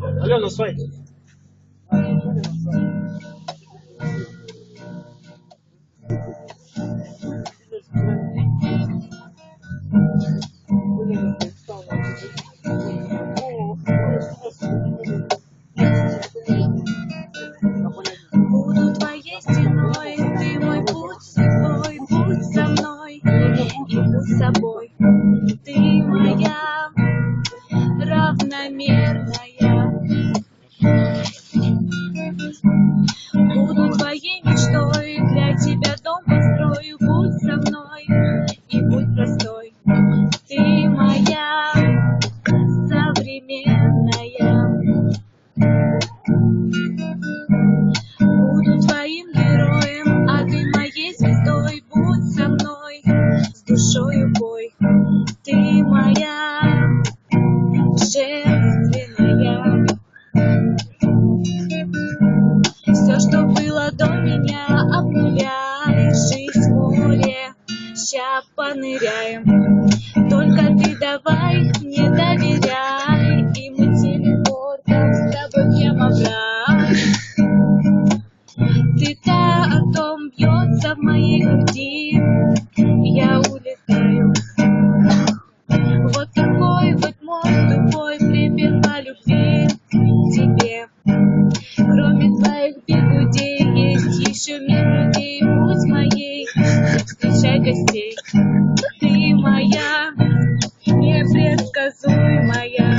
Алена, свай. Буду твоей стеной, ты мой путь святой, будь со мной и будь собой. Ты моя равномерная. Буду твоей мечтой, для тебя дом построю, будь со мной и будь простой. Ты моя современная. Буду твоим героем, а ты моей звездой, будь со мной, с душою бой. Ты моя женственная. Все, что было до меня, обнуляй, жизнь в море, ща поныряем. Только ты давай мне доверяй, и мы телепортом с тобой прямо в рай. Ты та, о том бьется в моей груди, я улетаю. Вот такой вот мой тупой припев по любви к тебе. Кроме твоих бегудей есть еще мир людей, будь моей, встречай гостей. Ты моя непредсказуемая.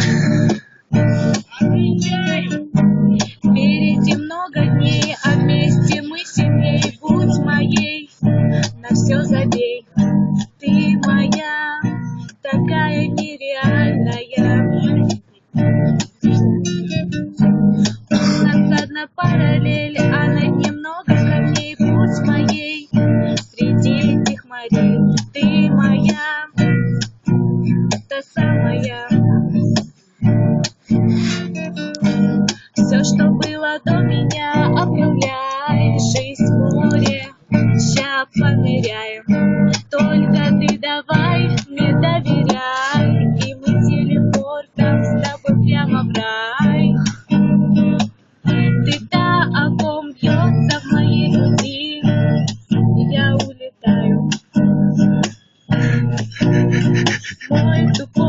Впереди много дней, а вместе мы сильней, будь моей, на все забей. Ты моя такая нереальная. У нас одна параллель, а над ней много камней, будь моей среди этих морей. Ты моя, та самая. Все, что было до меня, обнуляй, жизнь в море, ща поныряем. Только ты давай мне доверяй, и мы телепортом с тобой прямо в рай. Ты та, о ком бьется в моей груди, я улетаю. Мой тупой